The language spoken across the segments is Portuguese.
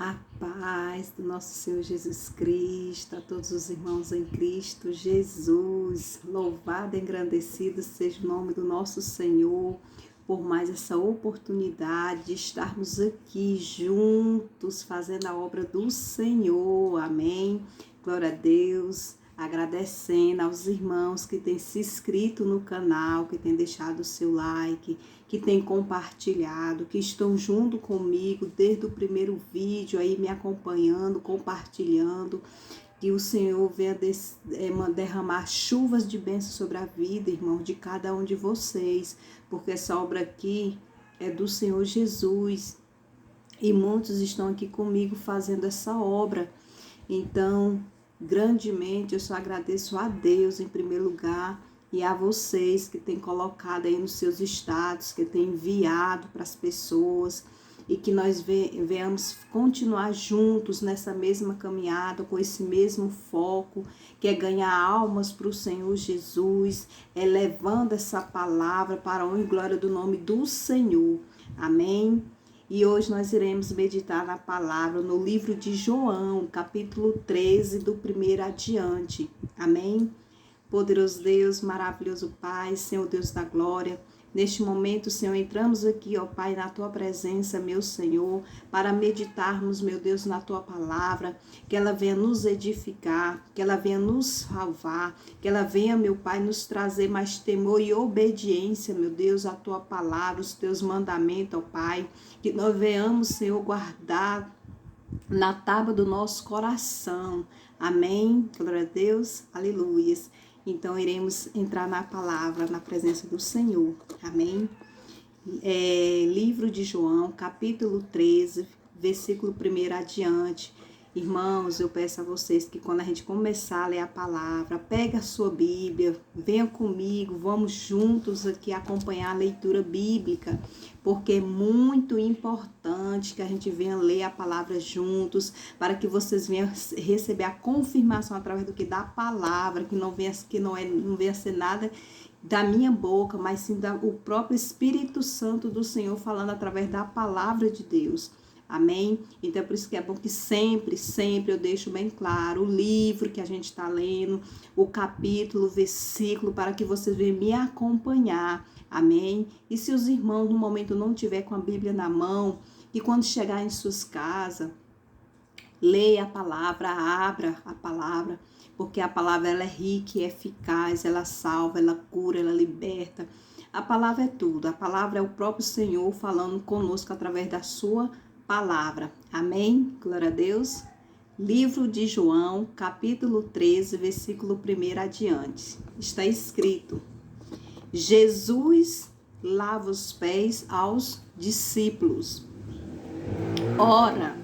A paz do nosso Senhor Jesus Cristo, a todos os irmãos em Cristo Jesus. Louvado e engrandecido seja o nome do nosso Senhor por mais essa oportunidade de estarmos aqui juntos fazendo a obra do Senhor. Amém. Glória a Deus. Agradecendo aos irmãos que têm se inscrito no canal, que têm deixado o seu like, que têm compartilhado, que estão junto comigo desde o primeiro vídeo aí me acompanhando, compartilhando. Que o Senhor venha derramar chuvas de bênção sobre a vida, irmão, de cada um de vocês, porque essa obra aqui é do Senhor Jesus e muitos estão aqui comigo fazendo essa obra. Então, grandemente eu só agradeço a Deus em primeiro lugar e a vocês que têm colocado aí nos seus status, que têm enviado para as pessoas e que nós venhamos continuar juntos nessa mesma caminhada, com esse mesmo foco, que é ganhar almas para o Senhor Jesus, levando essa palavra para a honra e glória do nome do Senhor. Amém? E hoje nós iremos meditar na palavra no livro de João, capítulo 13, do 1 adiante. Amém? Poderoso Deus, maravilhoso Pai, Senhor Deus da glória. Neste momento, Senhor, entramos aqui, ó Pai, na Tua presença, meu Senhor, para meditarmos, meu Deus, na Tua palavra, que ela venha nos edificar, que ela venha nos salvar, que ela venha, meu Pai, nos trazer mais temor e obediência, meu Deus, à Tua palavra, os Teus mandamentos, ó Pai, que nós venhamos, Senhor, guardar na tábua do nosso coração. Amém? Glória a Deus, aleluias. Então, iremos entrar na palavra, na presença do Senhor. Amém? Livro de João, capítulo 13, versículo 1 adiante. Irmãos, eu peço a vocês que quando a gente começar a ler a palavra, pega a sua Bíblia, venha comigo, vamos juntos aqui acompanhar a leitura bíblica, porque é muito importante que a gente venha ler a palavra juntos, para que vocês venham receber a confirmação através do que da palavra, que não venha ser nada da minha boca, mas sim o próprio Espírito Santo do Senhor falando através da palavra de Deus. Amém? Então é por isso que é bom que sempre eu deixo bem claro o livro que a gente está lendo, o capítulo, o versículo, para que vocês venham me acompanhar. Amém? E se os irmãos no momento não tiver com a Bíblia na mão, e quando chegar em suas casas, leia a palavra, abra a palavra, porque a palavra ela é rica e eficaz, ela salva, ela cura, ela liberta. A palavra é tudo, a palavra é o próprio Senhor falando conosco através da sua palavra. Amém? Glória a Deus. Livro de João, capítulo 13, versículo 1 adiante. Está escrito: Jesus lava os pés aos discípulos. Ora,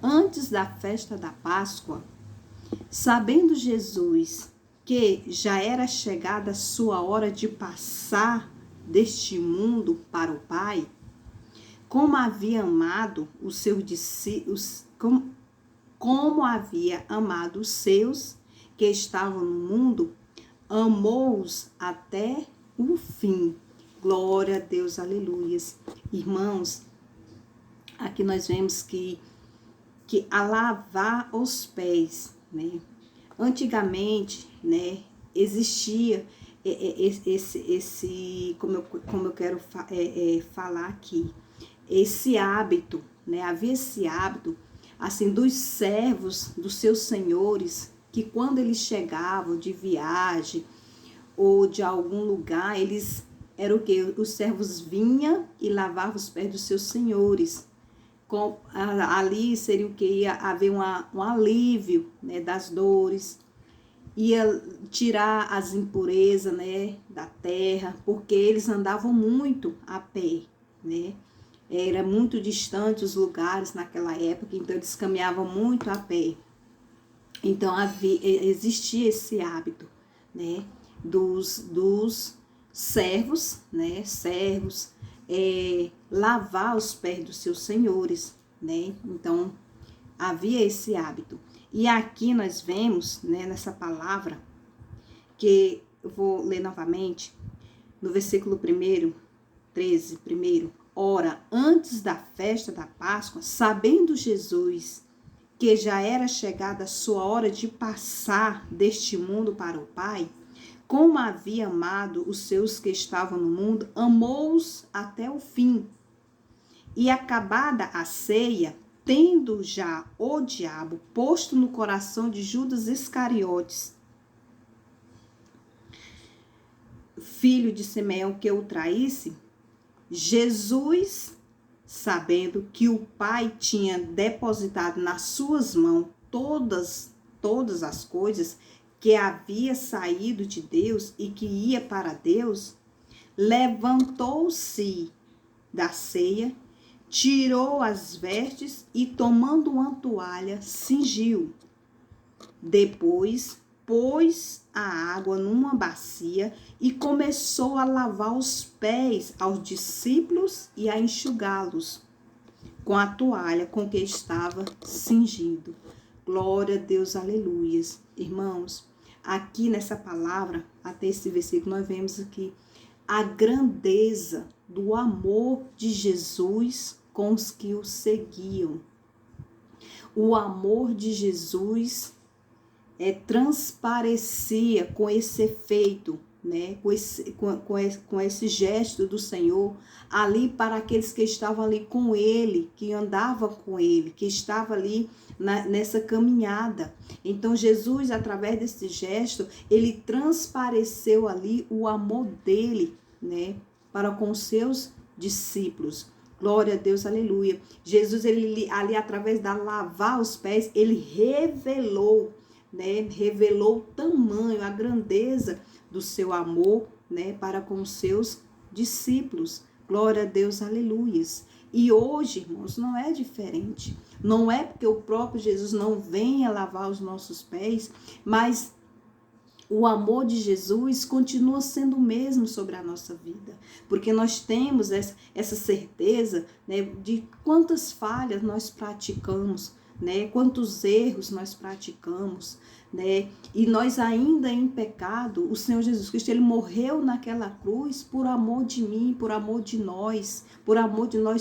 antes da festa da Páscoa, sabendo Jesus que já era chegada a sua hora de passar deste mundo para o Pai, como havia amado os seus discípulos, como havia amado os seus que estavam no mundo, amou-os até o fim. Glória a Deus, aleluias. Irmãos, aqui nós vemos que a lavar os pés, né? Antigamente, né, existia esse como eu quero falar aqui, esse hábito, né? Havia esse hábito, assim, dos servos, dos seus senhores, que quando eles chegavam de viagem ou de algum lugar, eles era o que? Os servos vinham e lavavam os pés dos seus senhores. Ali seria o que? Ia haver um alívio, né, das dores, ia tirar as impurezas, né, da terra, porque eles andavam muito a pé, né? Era muito distante os lugares naquela época, então eles caminhavam muito a pé. Então existia esse hábito, né, dos servos, né, lavar os pés dos seus senhores, né? Então havia esse hábito. E aqui nós vemos, né, nessa palavra, que eu vou ler novamente, no versículo 13, primeiro. Ora, antes da festa da Páscoa, sabendo Jesus que já era chegada a sua hora de passar deste mundo para o Pai, como havia amado os seus que estavam no mundo, amou-os até o fim. E acabada a ceia, tendo já o diabo posto no coração de Judas Iscariotes, filho de Simeão, que o traísse, Jesus, sabendo que o Pai tinha depositado nas suas mãos todas as coisas, que havia saído de Deus e que ia para Deus, levantou-se da ceia, tirou as vestes e, tomando uma toalha, cingiu. Depois, pôs a água numa bacia e começou a lavar os pés aos discípulos e a enxugá-los com a toalha com que estava cingido. Glória a Deus, aleluias. Irmãos, aqui nessa palavra, até esse versículo, nós vemos aqui a grandeza do amor de Jesus com os que o seguiam. O amor de Jesus transparecia com esse efeito, né? com esse gesto do Senhor ali para aqueles que estavam ali com ele, que andavam com ele, que estavam ali nessa caminhada. Então Jesus, através desse gesto, ele transpareceu ali o amor dele, né, para com os seus discípulos. Glória a Deus, aleluia. Jesus, ele ali através da lavar os pés, ele revelou, né, revelou o tamanho, a grandeza do seu amor, né, para com os seus discípulos. Glória a Deus, aleluias. E hoje, irmãos, não é diferente. Não é porque o próprio Jesus não venha lavar os nossos pés, mas o amor de Jesus continua sendo o mesmo sobre a nossa vida. Porque nós temos essa certeza, né, de quantas falhas nós praticamos, né, quantos erros nós praticamos, né, e nós ainda em pecado, o Senhor Jesus Cristo, ele morreu naquela cruz por amor de mim, por amor de nós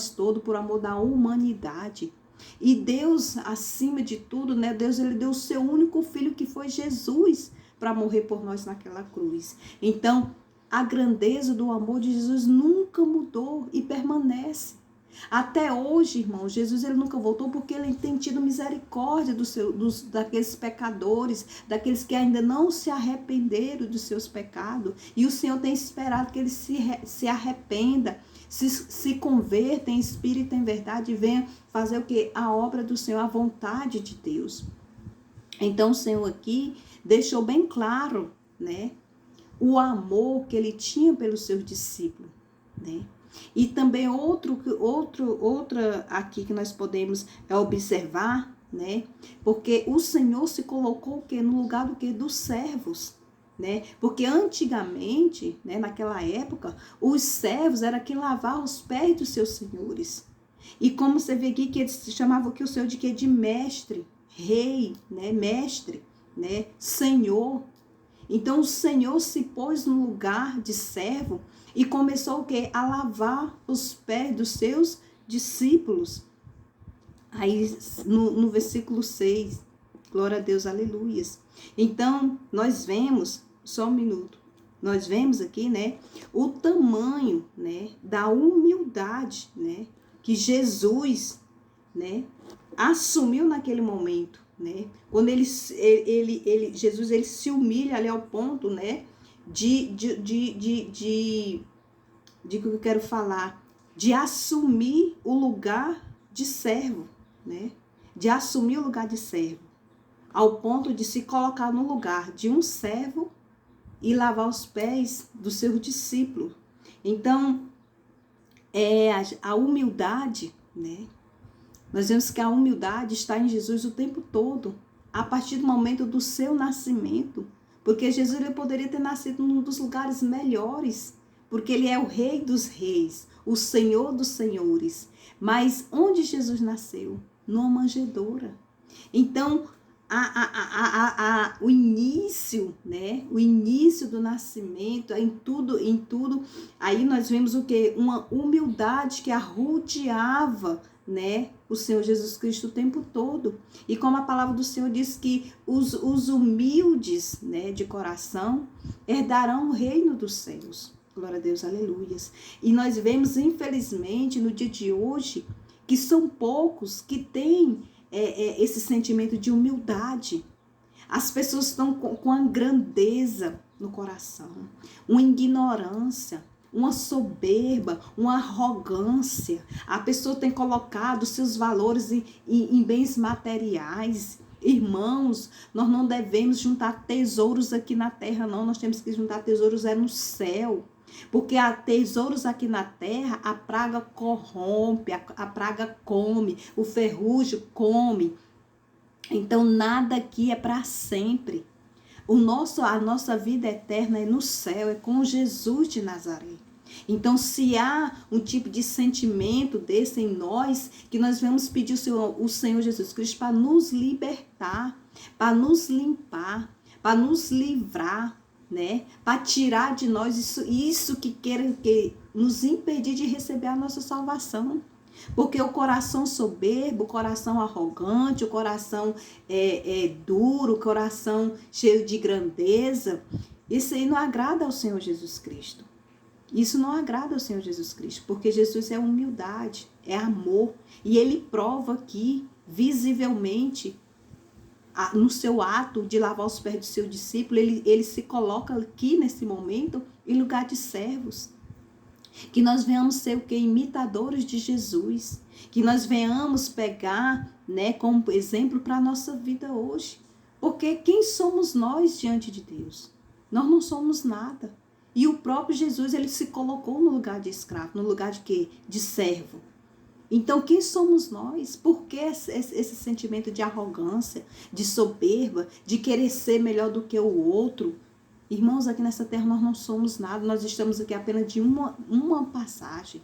todos, por amor da humanidade. E Deus, acima de tudo, né, Deus, ele deu o seu único filho, que foi Jesus, para morrer por nós naquela cruz. Então, a grandeza do amor de Jesus nunca mudou e permanece. Até hoje, irmão, Jesus, ele nunca voltou porque ele tem tido misericórdia daqueles pecadores, daqueles que ainda não se arrependeram dos seus pecados. E o Senhor tem esperado que eles se arrependa, se converta em espírito e em verdade e venha fazer o quê? A obra do Senhor, a vontade de Deus. Então, o Senhor aqui deixou bem claro, né, o amor que ele tinha pelos seus discípulos, né? E também outra aqui que nós podemos observar, né? Porque o Senhor se colocou o quê? No lugar do quê? Dos servos, né? Porque antigamente, né, naquela época, os servos era quem lavava os pés dos seus senhores. E como você vê aqui que eles chamavam aqui o Senhor de quê? De mestre, rei, né? Mestre, né? Senhor. Então o Senhor se pôs no lugar de servo e começou o quê? A lavar os pés dos seus discípulos. Aí no versículo 6, glória a Deus, aleluias. Então nós vemos, só um minuto, nós vemos aqui, né, o tamanho, né, da humildade, né, que Jesus, né, assumiu naquele momento, né? Quando Jesus, ele se humilha ali ao ponto, né, de que eu quero falar, de assumir o lugar de servo, né? De assumir o lugar de servo, ao ponto de se colocar no lugar de um servo e lavar os pés do seu discípulo. Então, a humildade, né? Nós vemos que a humildade está em Jesus o tempo todo, a partir do momento do seu nascimento, porque Jesus, ele poderia ter nascido num dos lugares melhores, porque ele é o Rei dos Reis, o Senhor dos Senhores. Mas onde Jesus nasceu? Numa manjedoura. Então, o início, né? O início do nascimento, em tudo. Aí nós vemos o quê? Uma humildade que arrodeava, né, o Senhor Jesus Cristo o tempo todo. E como a palavra do Senhor diz que os humildes, né, de coração herdarão o reino dos céus. Glória a Deus, aleluias. E nós vemos, infelizmente, no dia de hoje, que são poucos que têm esse sentimento de humildade. As pessoas estão com a grandeza no coração, uma ignorância, uma soberba, uma arrogância. A pessoa tem colocado seus valores em bens materiais. Irmãos, nós não devemos juntar tesouros aqui na terra, não. Nós temos que juntar tesouros no céu. Porque há tesouros aqui na terra, a praga corrompe, a praga come, o ferrugem come. Então, nada aqui é para sempre. A nossa vida eterna é no céu, é com Jesus de Nazaré. Então, se há um tipo de sentimento desse em nós, que nós vamos pedir o Senhor Jesus Cristo para nos libertar, para nos limpar, para nos livrar, né? Para tirar de nós isso que queira que nos impedir de receber a nossa salvação. Porque o coração soberbo, o coração arrogante, o coração duro, o coração cheio de grandeza, isso aí não agrada ao Senhor Jesus Cristo. Isso não agrada ao Senhor Jesus Cristo, porque Jesus é humildade, é amor. E ele prova aqui, visivelmente, no seu ato de lavar os pés do seu discípulo, ele se coloca aqui nesse momento em lugar de servos. Que nós venhamos ser o que? Imitadores de Jesus. Que nós venhamos pegar, né, como exemplo para a nossa vida hoje. Porque quem somos nós diante de Deus? Nós não somos nada. E o próprio Jesus, ele se colocou no lugar de escravo, no lugar de quê? De servo. Então, quem somos nós? Por que esse sentimento de arrogância, de soberba, de querer ser melhor do que o outro? Irmãos, aqui nessa terra nós não somos nada, nós estamos aqui apenas de uma passagem.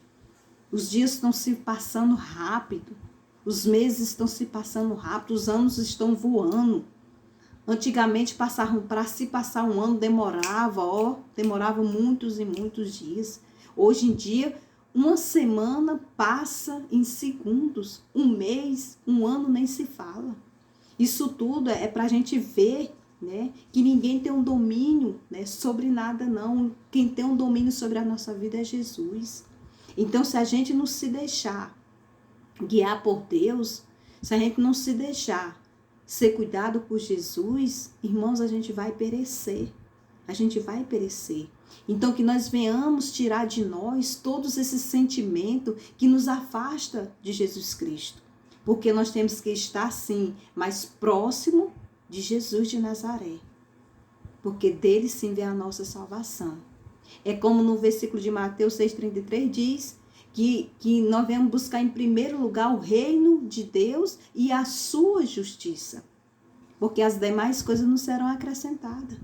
Os dias estão se passando rápido, os meses estão se passando rápido, os anos estão voando. Antigamente, para se passar um ano demorava muitos e muitos dias. Hoje em dia, uma semana passa em segundos, um mês, um ano nem se fala. Isso tudo é para a gente ver, né, que ninguém tem um domínio, né, sobre nada não. Quem tem um domínio sobre a nossa vida é Jesus. Então, se a gente não se deixar guiar por Deus, se a gente não se deixar ser cuidado por Jesus, irmãos, a gente vai perecer. A gente vai perecer. Então, que nós venhamos tirar de nós todos esses sentimentos que nos afasta de Jesus Cristo. Porque nós temos que estar, sim, mais próximo de Jesus de Nazaré. Porque dele, sim, vem a nossa salvação. É como no versículo de Mateus 6,33 diz que nós vamos buscar em primeiro lugar o reino de Deus e a sua justiça. Porque as demais coisas não serão acrescentadas.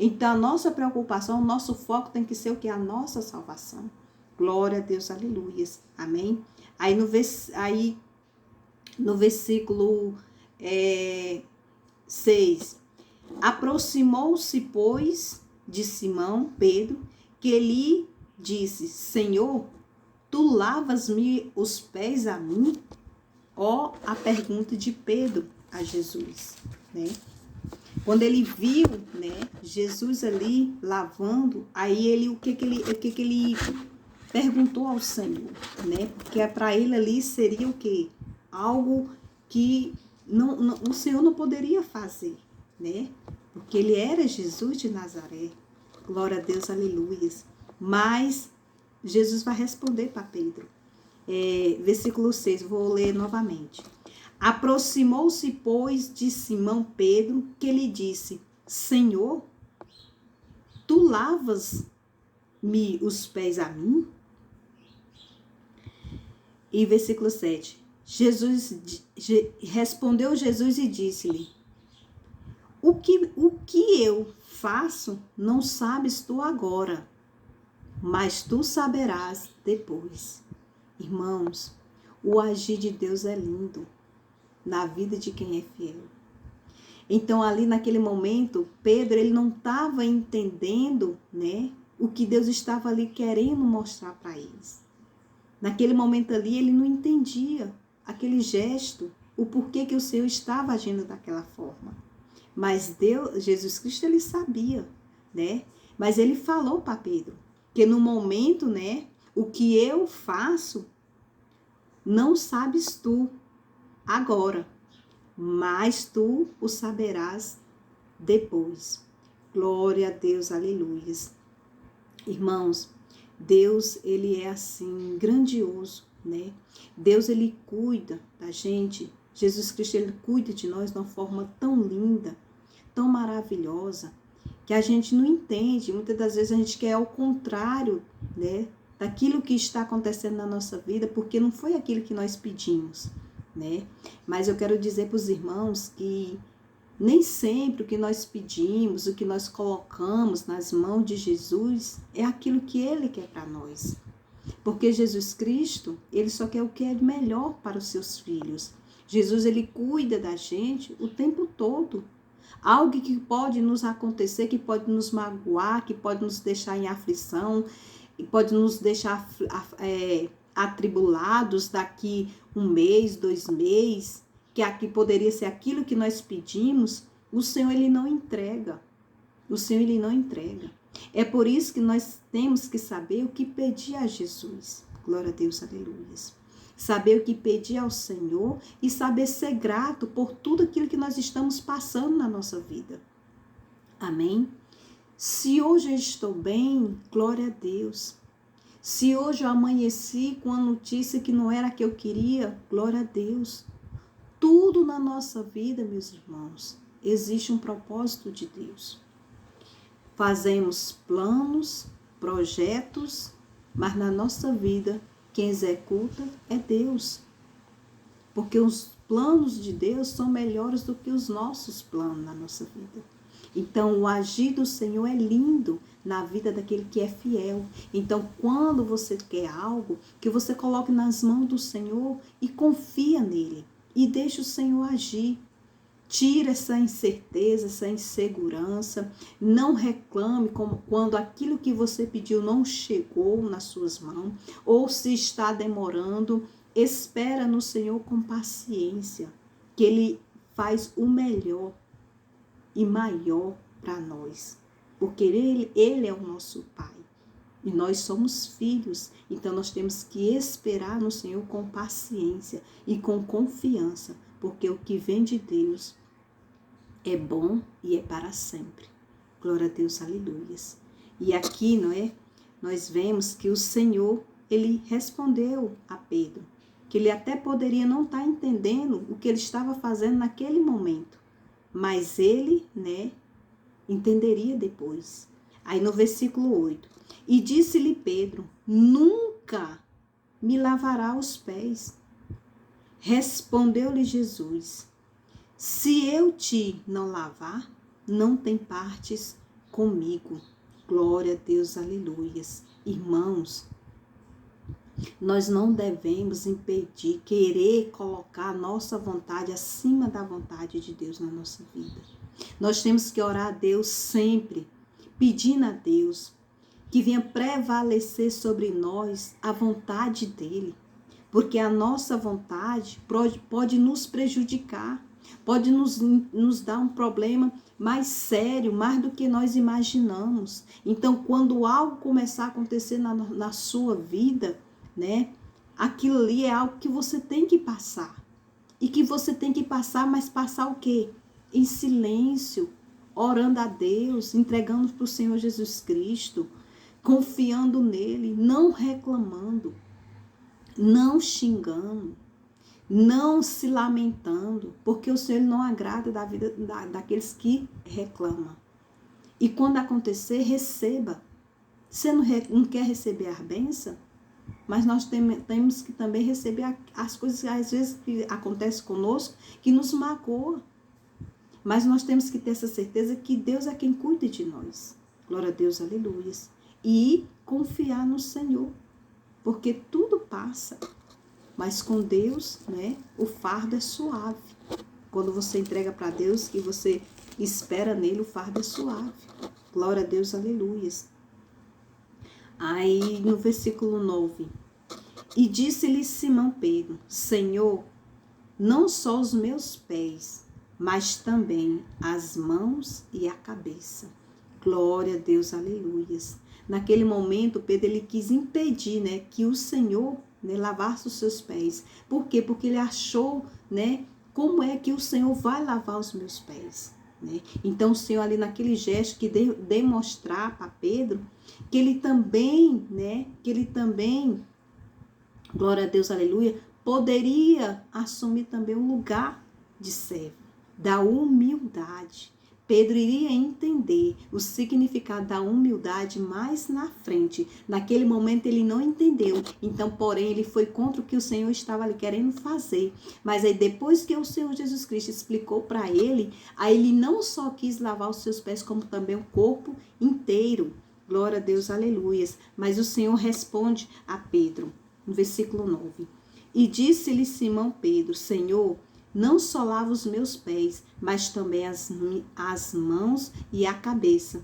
Então, a nossa preocupação, o nosso foco tem que ser o que? A nossa salvação. Glória a Deus, aleluias. Amém? Aí no versículo 6. Aproximou-se, pois, de Simão, Pedro, que lhe disse: Senhor, tu lavas-me os pés a mim? Ó, a pergunta de Pedro a Jesus, né? Quando ele viu, né, Jesus ali lavando, aí o que ele perguntou ao Senhor, né? Porque para ele ali seria o quê? Algo que o Senhor não poderia fazer, né? Porque ele era Jesus de Nazaré. Glória a Deus, aleluias. Mas Jesus vai responder para Pedro. Versículo 6, vou ler novamente. Aproximou-se, pois, de Simão Pedro, que lhe disse: Senhor, tu lavas-me os pés a mim? E versículo 7. Respondeu Jesus e disse-lhe: O que eu faço não sabes tu agora, mas tu saberás depois. Irmãos, o agir de Deus é lindo na vida de quem é fiel. Então, ali naquele momento, Pedro, ele não estava entendendo, né, o que Deus estava ali querendo mostrar para eles. Naquele momento ali, ele não entendia aquele gesto, o porquê que o Senhor estava agindo daquela forma. Mas Deus, Jesus Cristo, ele sabia, né? Mas ele falou para Pedro que no momento, né, o que eu faço, não sabes tu agora, mas tu o saberás depois. Glória a Deus, aleluia. Irmãos, Deus, ele é assim, grandioso, né? Deus, ele cuida da gente. Jesus Cristo, ele cuida de nós de uma forma tão linda, tão maravilhosa, que a gente não entende. Muitas das vezes a gente quer ao contrário, né, daquilo que está acontecendo na nossa vida, porque não foi aquilo que nós pedimos, né? Mas eu quero dizer para os irmãos que nem sempre o que nós pedimos, o que nós colocamos nas mãos de Jesus é aquilo que Ele quer para nós. Porque Jesus Cristo, Ele só quer o que é melhor para os seus filhos. Jesus, Ele cuida da gente o tempo todo. Algo que pode nos acontecer, que pode nos magoar, que pode nos deixar em aflição, que pode nos deixar atribulados daqui 1 mês, 2 meses, que aqui poderia ser aquilo que nós pedimos, o Senhor, ele não entrega. O Senhor, ele não entrega. É por isso que nós temos que saber o que pedir a Jesus. Glória a Deus, aleluia. Saber o que pedir ao Senhor e saber ser grato por tudo aquilo que nós estamos passando na nossa vida. Amém? Se hoje eu estou bem, glória a Deus. Se hoje eu amanheci com a notícia que não era a que eu queria, glória a Deus. Tudo na nossa vida, meus irmãos, existe um propósito de Deus. Fazemos planos, projetos, mas na nossa vida, quem executa é Deus. Porque os planos de Deus são melhores do que os nossos planos na nossa vida. Então, o agir do Senhor é lindo na vida daquele que é fiel. Então, quando você quer algo, que você coloque nas mãos do Senhor e confia nele. E deixa o Senhor agir. Tira essa incerteza, essa insegurança. Não reclame quando aquilo que você pediu não chegou nas suas mãos. Ou se está demorando. Espera no Senhor com paciência. Que Ele faz o melhor e maior para nós. Porque Ele é o nosso Pai. E nós somos filhos. Então nós temos que esperar no Senhor com paciência e com confiança. Porque o que vem de Deus é bom e é para sempre. Glória a Deus, aleluias. E aqui, não é? Nós vemos que o Senhor, ele respondeu a Pedro, que ele até poderia não estar entendendo o que ele estava fazendo naquele momento, mas ele, né, entenderia depois. Aí no versículo 8, e disse-lhe Pedro, nunca me lavará os pés. Respondeu-lhe Jesus, se eu te não lavar, não tem partes comigo. Glória a Deus, aleluias. Irmãos, nós não devemos impedir, querer colocar a nossa vontade acima da vontade de Deus na nossa vida. Nós temos que orar a Deus sempre, pedindo a Deus que venha prevalecer sobre nós a vontade dEle. Porque a nossa vontade pode nos prejudicar, pode nos dar um problema mais sério, mais do que nós imaginamos. Então, quando algo começar a acontecer na sua vida, né, aquilo ali é algo que você tem que passar. E que você tem que passar, mas passar o quê? Em silêncio, orando a Deus, entregando para o Senhor Jesus Cristo, confiando nele, não reclamando, não xingando, não se lamentando, porque o Senhor não agrada da vida daqueles que reclamam. E quando acontecer, receba. Você não quer receber a bênção? Mas nós temos que também receber as coisas que às vezes que acontecem conosco, que nos magoam. Mas nós temos que ter essa certeza que Deus é quem cuida de nós. Glória a Deus, aleluia. E confiar no Senhor, porque tudo passa. Mas com Deus, né, o fardo é suave. Quando você entrega para Deus, que você espera nele, o fardo é suave. Glória a Deus, aleluias. Aí no versículo 9. E disse-lhe Simão Pedro: Senhor, não só os meus pés, mas também as mãos e a cabeça. Glória a Deus, aleluias. Naquele momento, Pedro ele quis impedir, né, que o Senhor, né, lavasse os seus pés. Por quê? Porque ele achou, né, como é que o Senhor vai lavar os meus pés, né? Então o Senhor ali naquele gesto que demonstrar para Pedro que ele também, né, glória a Deus, aleluia, poderia assumir também o lugar de servo, da humildade. Pedro iria entender o significado da humildade mais na frente. Naquele momento ele não entendeu. Então, porém, ele foi contra o que o Senhor estava ali querendo fazer. Mas aí depois que o Senhor Jesus Cristo explicou para ele, aí ele não só quis lavar os seus pés, como também o corpo inteiro. Glória a Deus, aleluias. Mas o Senhor responde a Pedro, no versículo 9. E disse-lhe Simão Pedro: Senhor, não só lava os meus pés, mas também as mãos e a cabeça.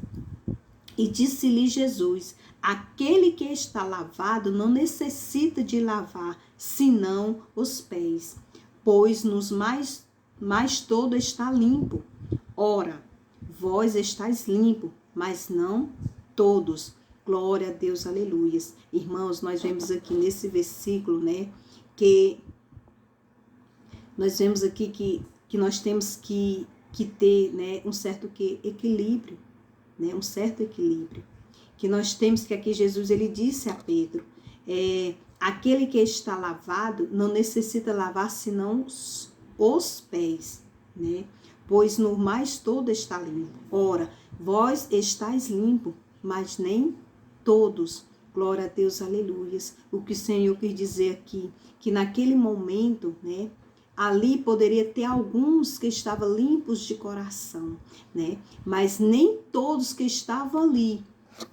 E disse-lhe Jesus: aquele que está lavado não necessita de lavar, senão os pés, pois nos mais todo está limpo. Ora, vós estáis limpo, mas não todos. Glória a Deus, aleluias. Irmãos, nós vemos aqui nesse versículo, né, que nós vemos aqui que nós temos que ter, né, um certo equilíbrio, né, um certo equilíbrio. Que nós temos que aqui Jesus ele disse a Pedro, aquele que está lavado não necessita lavar senão os pés, né? Pois no mais todo está limpo. Ora, vós estáis limpo, mas nem todos. Glória a Deus, aleluias. O que o Senhor quis dizer aqui, que naquele momento, né, ali poderia ter alguns que estavam limpos de coração, né? Mas nem todos que estavam ali,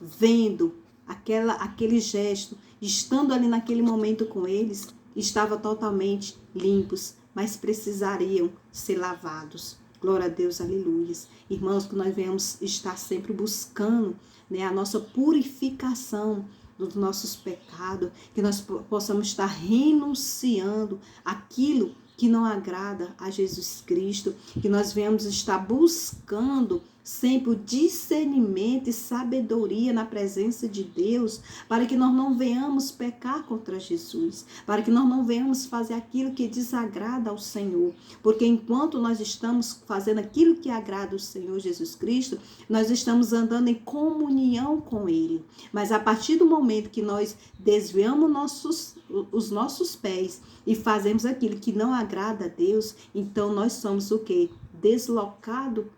vendo aquele gesto, estando ali naquele momento com eles, estavam totalmente limpos, mas precisariam ser lavados. Glória a Deus, aleluias. Irmãos, que nós venhamos estar sempre buscando, né, a nossa purificação dos nossos pecados, que nós possamos estar renunciando aquilo que não agrada a Jesus Cristo, que nós venhamos estar buscando sempre o discernimento e sabedoria na presença de Deus, para que nós não venhamos pecar contra Jesus, para que nós não venhamos fazer aquilo que desagrada ao Senhor, porque enquanto nós estamos fazendo aquilo que agrada ao Senhor Jesus Cristo, nós estamos andando em comunhão com Ele, mas a partir do momento que nós desviamos os nossos pés e fazemos aquilo que não agrada a Deus, então nós somos o quê? Deslocado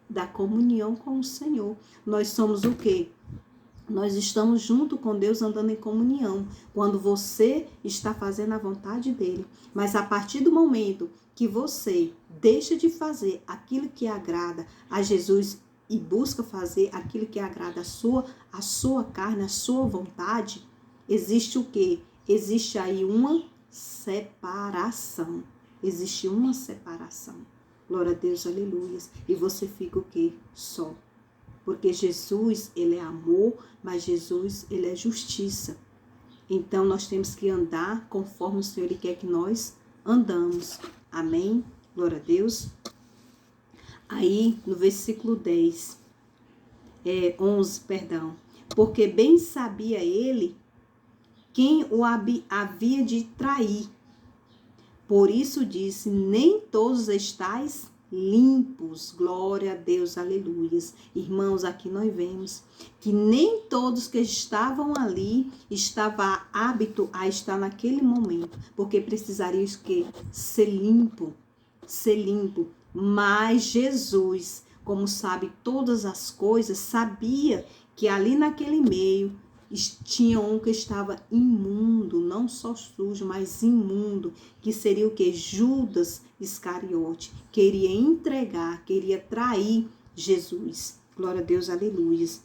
da comunhão com o Senhor. Nós somos o quê? Nós estamos junto com Deus andando em comunhão, quando você está fazendo a vontade dele. Mas a partir do momento que você deixa de fazer aquilo que agrada a Jesus e busca fazer aquilo que agrada a sua carne, a sua vontade, existe o quê? Existe aí uma separação. Existe uma separação. Glória a Deus, aleluias. E você fica o quê? Só. Porque Jesus, ele é amor, mas Jesus, ele é justiça. Então, nós temos que andar conforme o Senhor ele quer que nós andamos. Amém? Glória a Deus. Aí, no versículo 11, perdão. Porque bem sabia ele quem o havia de trair. Por isso disse, nem todos estáis limpos. Glória a Deus, aleluias. Irmãos, aqui nós vemos que nem todos que estavam ali estavam hábito a estar naquele momento, porque precisariam que ser limpo. Mas Jesus, como sabe todas as coisas, sabia que ali naquele meio tinha um que estava imundo, não só sujo, mas imundo, que seria o que? Judas Iscariote, queria entregar, queria trair Jesus. Glória a Deus, aleluias.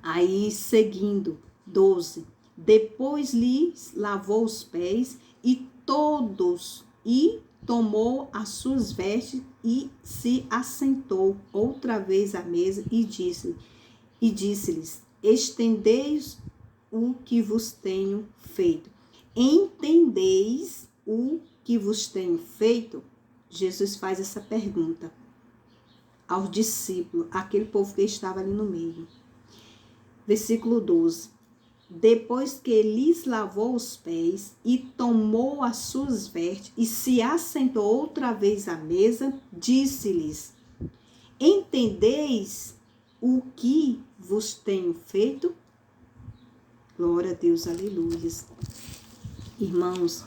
Aí, seguindo, 12. Depois lhes lavou os pés e tomou as suas vestes e se assentou outra vez à mesa e disse-lhes: estendeis o que vos tenho feito. Entendeis o que vos tenho feito? Jesus faz essa pergunta aos discípulos, aquele povo que estava ali no meio. Versículo 12. Depois que lhes lavou os pés e tomou as suas vestes e se assentou outra vez à mesa, disse-lhes: entendeis o que vos tenho feito? Glória a Deus, aleluia. Irmãos,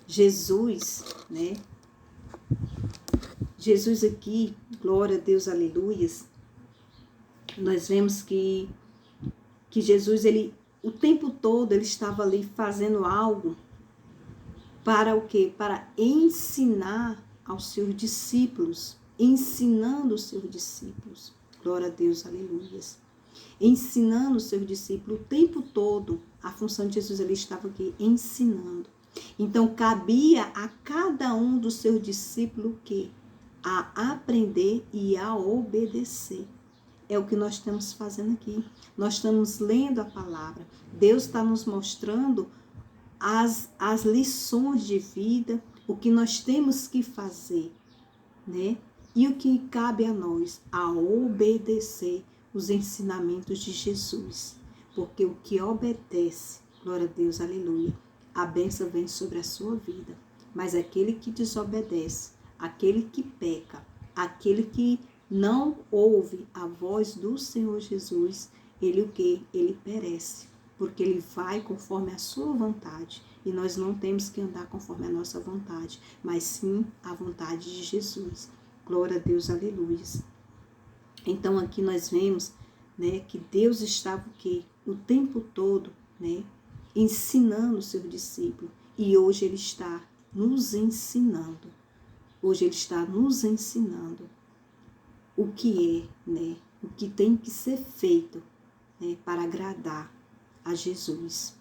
Jesus, né? Jesus aqui, glória a Deus, aleluia. Nós vemos que Jesus, ele, o tempo todo, ele estava ali fazendo algo para o quê? Para ensinar aos seus discípulos, ensinando os seus discípulos. Glória a Deus, aleluia. Ensinando os seus discípulos o tempo todo. A função de Jesus, ele estava aqui ensinando. Então, cabia a cada um dos seus discípulos o quê? A aprender e a obedecer. É o que nós estamos fazendo aqui. Nós estamos lendo a palavra. Deus está nos mostrando as lições de vida, o que nós temos que fazer, né? E o que cabe a nós? A obedecer os ensinamentos de Jesus. Porque o que obedece, glória a Deus, aleluia, a bênção vem sobre a sua vida. Mas aquele que desobedece, aquele que peca, aquele que não ouve a voz do Senhor Jesus, ele o quê? Ele perece, porque ele vai conforme a sua vontade. E nós não temos que andar conforme a nossa vontade, mas sim a vontade de Jesus. Glória a Deus, aleluia. Então aqui nós vemos, né, que Deus estava o quê? O tempo todo, né, ensinando os seus discípulos. E hoje ele está nos ensinando. Hoje ele está nos ensinando o que é, né, o que tem que ser feito, né, para agradar a Jesus.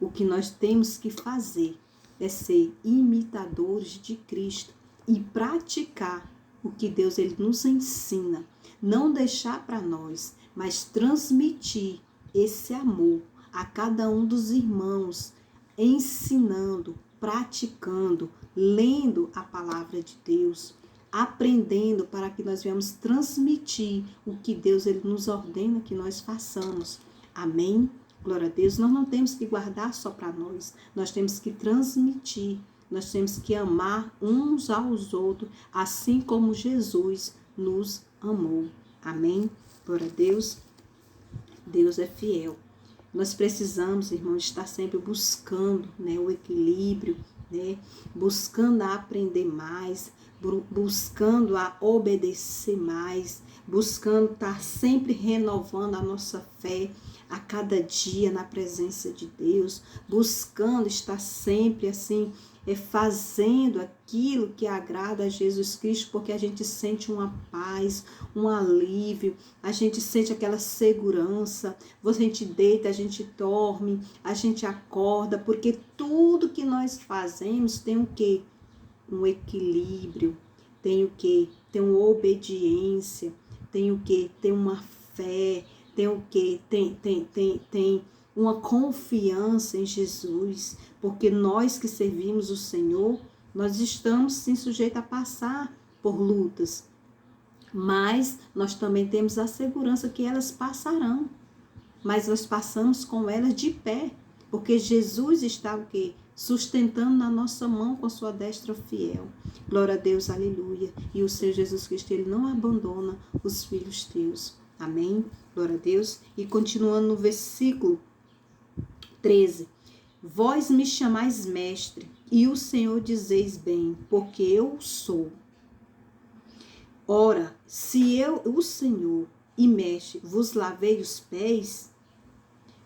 O que nós temos que fazer é ser imitadores de Cristo e praticar o que Deus ele nos ensina. Não deixar para nós, mas transmitir esse amor a cada um dos irmãos, ensinando, praticando, lendo a palavra de Deus, aprendendo para que nós venhamos transmitir o que Deus ele nos ordena que nós façamos. Amém? Glória a Deus. Nós não temos que guardar só para nós temos que transmitir, nós temos que amar uns aos outros, assim como Jesus nos amou. Amém? Glória a Deus. Deus é fiel. Nós precisamos, irmãos, estar sempre buscando, né, o equilíbrio, né, buscando a aprender mais, buscando a obedecer mais, buscando estar sempre renovando a nossa fé a cada dia na presença de Deus, buscando estar sempre assim, fazendo aquilo que agrada a Jesus Cristo, porque a gente sente uma paz, um alívio, a gente sente aquela segurança, a gente deita, a gente dorme, a gente acorda, porque tudo que nós fazemos tem o quê? Um equilíbrio, tem o quê? Tem uma obediência, tem o quê? Tem uma fé, tem o quê? Tem uma confiança em Jesus, porque nós que servimos o Senhor, nós estamos sim sujeitos a passar por lutas, mas nós também temos a segurança que elas passarão, mas nós passamos com elas de pé, porque Jesus está o quê? Sustentando na nossa mão com a sua destra fiel. Glória a Deus, aleluia. E o Senhor Jesus Cristo, ele não abandona os filhos teus. Amém? Glória a Deus. E continuando no versículo 13. Vós me chamais mestre, e o Senhor dizeis bem, porque eu sou. Ora, se eu, o Senhor e mestre, vos lavei os pés,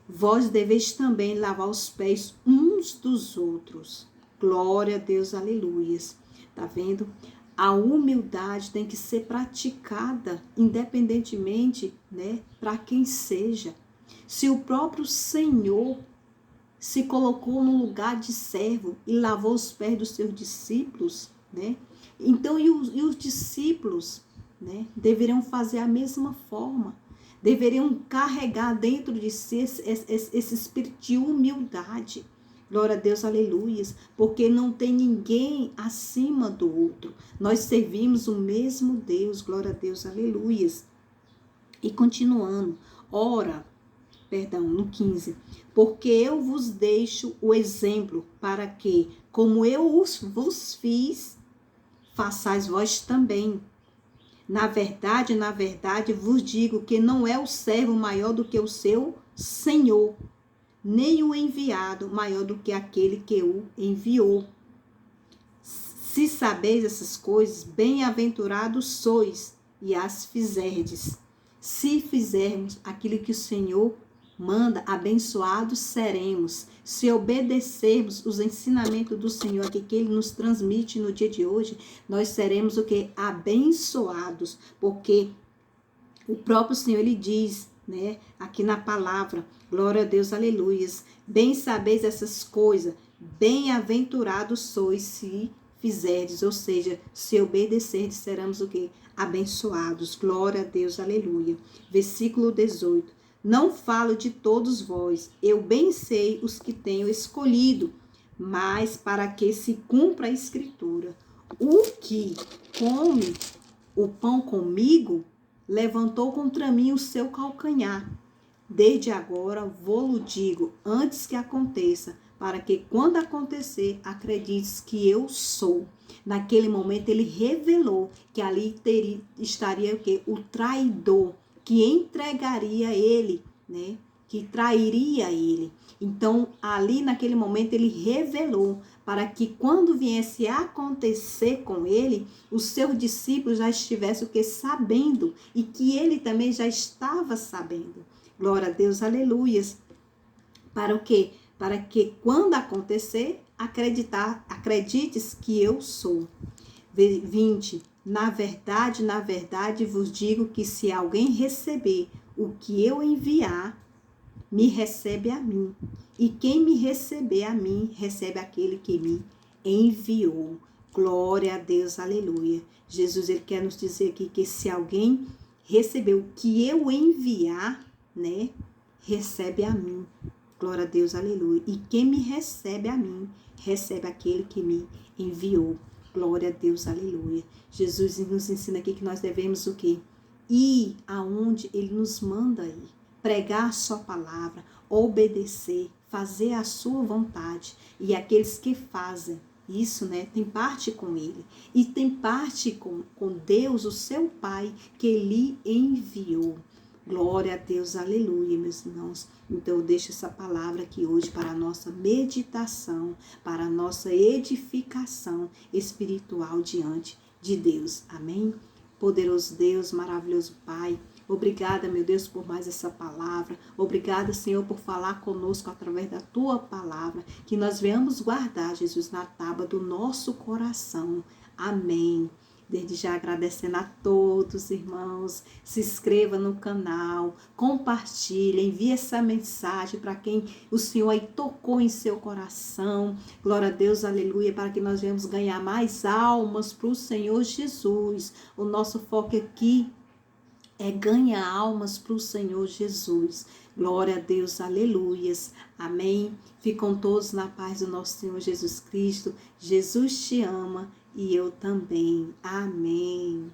vós deveis também lavar os pés uns dos outros. Glória a Deus, aleluias. Tá vendo? A humildade tem que ser praticada, independentemente, né, para quem seja. Se o próprio Senhor se colocou no lugar de servo e lavou os pés dos seus discípulos, né? Então, e os discípulos, né, deveriam fazer a mesma forma, deveriam carregar dentro de si esse espírito de humildade. Glória a Deus, aleluias, porque não tem ninguém acima do outro. Nós servimos o mesmo Deus, glória a Deus, aleluias. E continuando, no 15, porque eu vos deixo o exemplo para que, como eu vos fiz, façais vós também. Na verdade, vos digo que não é o servo maior do que o seu senhor, nem o enviado maior do que aquele que o enviou. Se sabeis essas coisas, bem-aventurados sois e as fizerdes. Se fizermos aquilo que o Senhor manda, abençoados seremos. Se obedecermos os ensinamentos do Senhor aqui que Ele nos transmite no dia de hoje, nós seremos o que? Abençoados, porque o próprio Senhor, Ele diz, né, aqui na palavra, glória a Deus, aleluias, bem sabeis essas coisas, bem-aventurados sois se fizerdes, ou seja, se obedecerdes, seremos o que? Abençoados, glória a Deus, aleluia. Versículo 18, não falo de todos vós, eu bem sei os que tenho escolhido, mas para que se cumpra a escritura, o que come o pão comigo, levantou contra mim o seu calcanhar. Desde agora vou-lo digo, antes que aconteça, para que quando acontecer, acredites que eu sou. Naquele momento ele revelou que ali estaria o quê? O traidor, que entregaria ele, né? Que trairia ele. Então, ali naquele momento ele revelou para que quando viesse a acontecer com ele, os seus discípulos já estivessem o que? Sabendo, e que ele também já estava sabendo. Glória a Deus, aleluias. Para o quê? Para que quando acontecer, acredites que eu sou. 20. Na verdade vos digo que se alguém receber o que eu enviar, me recebe a mim. E quem me receber a mim, recebe aquele que me enviou. Glória a Deus, aleluia. Jesus, ele quer nos dizer aqui que se alguém receber o que eu enviar, né, recebe a mim. Glória a Deus, aleluia. E quem me recebe a mim, recebe aquele que me enviou. Glória a Deus, aleluia. Jesus nos ensina aqui que nós devemos o quê? Ir aonde ele nos manda ir. Pregar a sua palavra, obedecer, fazer a sua vontade. E aqueles que fazem isso, né, tem parte com ele. E tem parte com Deus, o seu Pai, que lhe enviou. Glória a Deus, aleluia, meus irmãos. Então eu deixo essa palavra aqui hoje para a nossa meditação, para a nossa edificação espiritual diante de Deus. Amém? Poderoso Deus, maravilhoso Pai, obrigada, meu Deus, por mais essa palavra. Obrigada, Senhor, por falar conosco através da Tua palavra. Que nós venhamos guardar, Jesus, na tábua do nosso coração. Amém. Desde já agradecendo a todos, irmãos. Se inscreva no canal, compartilhe, envie essa mensagem para quem o Senhor aí tocou em seu coração. Glória a Deus, aleluia, para que nós venhamos ganhar mais almas para o Senhor Jesus. O nosso foco aqui é ganhar almas para o Senhor Jesus. Glória a Deus, aleluias. Amém. Ficam todos na paz do nosso Senhor Jesus Cristo. Jesus te ama e eu também. Amém.